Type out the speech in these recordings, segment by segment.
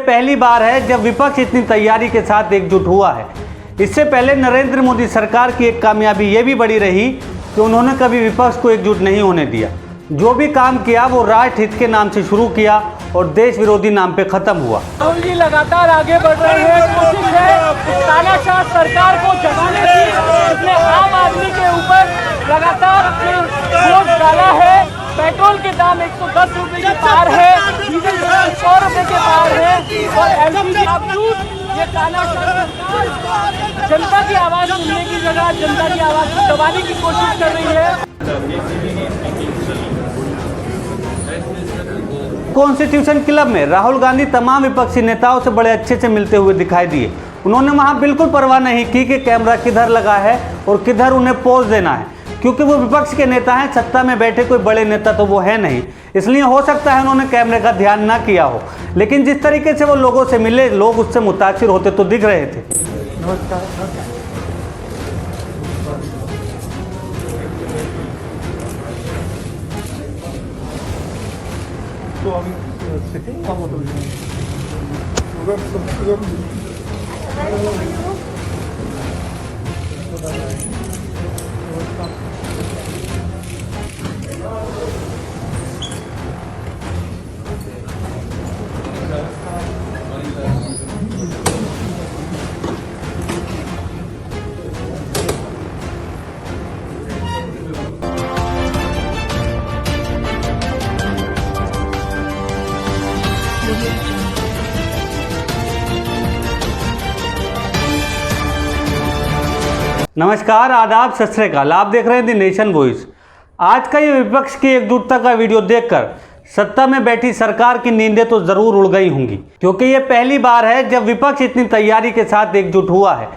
पहली बार है जब विपक्ष इतनी तैयारी के साथ एकजुट हुआ है। इससे पहले नरेंद्र मोदी सरकार की एक कामयाबी ये भी बड़ी रही कि उन्होंने कभी विपक्ष को एकजुट नहीं होने दिया। जो भी काम किया वो राष्ट्र हित के नाम से शुरू किया और देश विरोधी नाम पे खत्म हुआ। राहुल जी लगातार आगे बढ़ रहे हैं, कोशिश है तानाशाह सरकार को जगाने की। उसने आम आदमी के ऊपर लगातार अपने वोट डाला है। पेट्रोल के दाम 110 रुपए के पार है, डीजल 100 रुपए के पार है और एलपीजी बावजूद ये तानाशाह सरकार जनता की आवाज सुनने की जगह जनता की आवाज को दबाने की कोशिश कर रही है। कॉन्स्टिट्यूशन क्लब में राहुल गांधी तमाम विपक्षी नेताओं से बड़े अच्छे से मिलते हुए दिखाई दिए। उन्होंने वहां बिल्कुल परवाह नहीं की कि कैमरा किधर लगा है और किधर उन्हें पोज देना है, क्योंकि वो विपक्ष के नेता हैं, सत्ता में बैठे कोई बड़े नेता तो वो है नहीं। इसलिए हो सकता है उन्होंने कैमरे का ध्यान ना किया हो, लेकिन जिस तरीके से वो लोगों से मिले, लोग उससे मुतासिर होते तो दिख रहे थे। तो अभी सेटिंग काम होता है नमस्कार, आदाब, सत श्री अकाल। आप देख रहे हैं द नेशन वॉइस। आज का ये विपक्ष की एकजुटता का वीडियो देखकर सत्ता में बैठी सरकार की नींदें तो जरूर उड़ गई होंगी, क्योंकि ये पहली बार है जब विपक्ष इतनी तैयारी के साथ एकजुट हुआ है।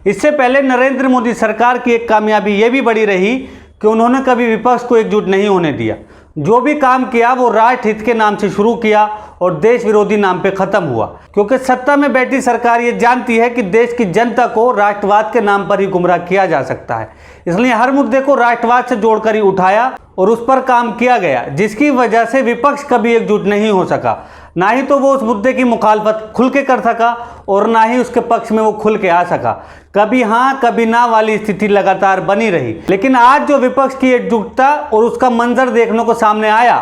इससे पहले नरेंद्र मोदी सरकार की एक कामयाबी ये भी बड़ी रही कि उन्होंने कभी विपक्ष को एकजुट नहीं होने दिया। जो भी काम किया वो राष्ट्र हित के नाम से शुरू किया और देश विरोधी नाम पे खत्म हुआ, क्योंकि सत्ता में बैठी सरकार ये जानती है कि देश की जनता को राष्ट्रवाद के नाम पर ही गुमराह किया जा सकता है। इसलिए हर मुद्दे को राष्ट्रवाद से जोड़कर ही उठाया और उस पर काम किया गया, जिसकी वजह से विपक्ष कभी एकजुट नहीं हो सका। ना ही तो वो उस मुद्दे की मुखालफत खुल के कर सका और ना ही उसके पक्ष में वो खुल के आ सका। कभी हाँ कभी ना वाली स्थिति लगातार बनी रही। लेकिन आज जो विपक्ष की एकजुटता और उसका मंजर देखने को सामने आया,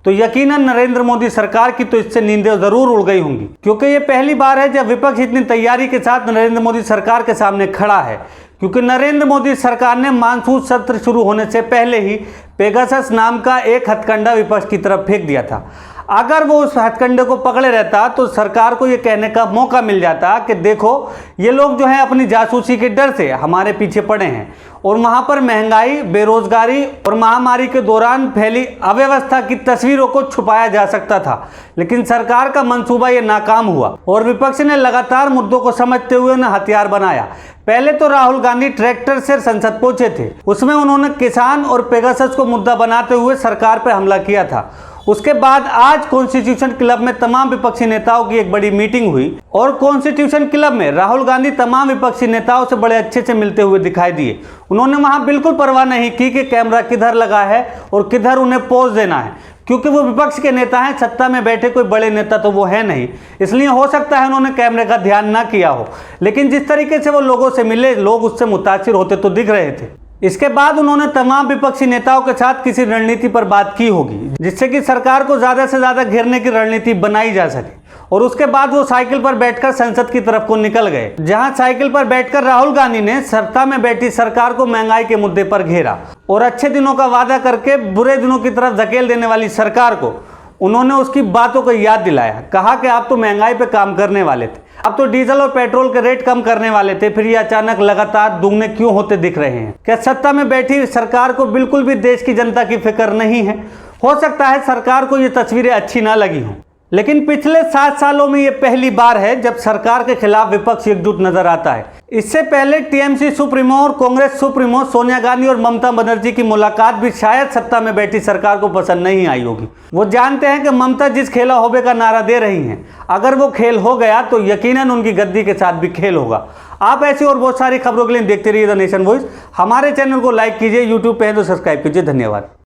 तो यकीनन नरेंद्र मोदी सरकार की तो इससे नींदें जरूर उड़ गई होंगी, क्योंकि ये पहली बार है जब विपक्ष इतनी तैयारी के साथ नरेंद्र मोदी सरकार के सामने खड़ा है। क्योंकि नरेंद्र मोदी सरकार ने मानसून सत्र शुरू होने से पहले ही पेगासस नाम का एक हथकंडा विपक्ष की तरफ फेंक दिया था। अगर वो उस हथकंडे को पकड़े रहता तो सरकार को ये कहने का मौका मिल जाता कि देखो ये लोग जो है अपनी जासूसी के डर से हमारे पीछे पड़े हैं, और वहाँ पर महंगाई, बेरोजगारी और महामारी के दौरान फैली अव्यवस्था की तस्वीरों को छुपाया जा सकता था। लेकिन सरकार का मंसूबा ये नाकाम हुआ और विपक्ष ने लगातार मुद्दों को समझते हुए उन्हें हथियार बनाया। पहले तो राहुल गांधी ट्रैक्टर से संसद पहुंचे थे, उसमें उन्होंने किसान और पेगासस को मुद्दा बनाते हुए सरकार पर हमला किया था। उसके बाद आज कॉन्स्टिट्यूशन क्लब में तमाम विपक्षी नेताओं की एक बड़ी मीटिंग हुई और कॉन्स्टिट्यूशन क्लब में राहुल गांधी तमाम विपक्षी नेताओं से बड़े अच्छे से मिलते हुए दिखाई दिए। उन्होंने वहां बिल्कुल परवाह नहीं की कि कैमरा किधर लगा है और किधर उन्हें पोज देना है, क्योंकि वो विपक्ष के नेता हैं, सत्ता में बैठे कोई बड़े नेता तो वो है नहीं। इसलिए हो सकता है उन्होंने कैमरे का ध्यान ना किया हो, लेकिन जिस तरीके से वो लोगों से मिले, लोग उससे मुतासिर होते तो दिख रहे थे। इसके बाद उन्होंने तमाम विपक्षी नेताओं के साथ किसी रणनीति पर बात की होगी, जिससे कि सरकार को ज्यादा से ज्यादा घेरने की रणनीति बनाई जा सके। और उसके बाद वो साइकिल पर बैठकर संसद की तरफ को निकल गए, जहां साइकिल पर बैठकर राहुल गांधी ने सत्ता में बैठी सरकार को महंगाई के मुद्दे पर घेरा और अच्छे दिनों का वादा करके बुरे दिनों की तरफ धकेल देने वाली सरकार को उन्होंने उसकी बातों को याद दिलाया। कहा कि आप तो महंगाई पे काम करने वाले थे, अब तो डीजल और पेट्रोल के रेट कम करने वाले थे, फिर ये अचानक लगातार दुगने क्यों होते दिख रहे हैं? क्या सत्ता में बैठी सरकार को बिल्कुल भी देश की जनता की फिक्र नहीं है? हो सकता है सरकार को ये तस्वीरें अच्छी ना लगी हों, लेकिन पिछले 7 सालों में ये पहली बार है जब सरकार के खिलाफ विपक्ष एकजुट नजर आता है। इससे पहले टीएमसी सुप्रीमो और कांग्रेस सुप्रीमो सोनिया गांधी और ममता बनर्जी की मुलाकात भी शायद सत्ता में बैठी सरकार को पसंद नहीं आई होगी। वो जानते हैं कि ममता जिस खेला होबे का नारा दे रही हैं, अगर वो खेल हो गया तो यकीनन उनकी गद्दी के साथ भी खेल होगा। आप ऐसी और बहुत सारी खबरों के लिए देखते रहिए द नेशन वॉइस। हमारे चैनल को लाइक कीजिए, यूट्यूब पे है तो सब्सक्राइब कीजिए। धन्यवाद।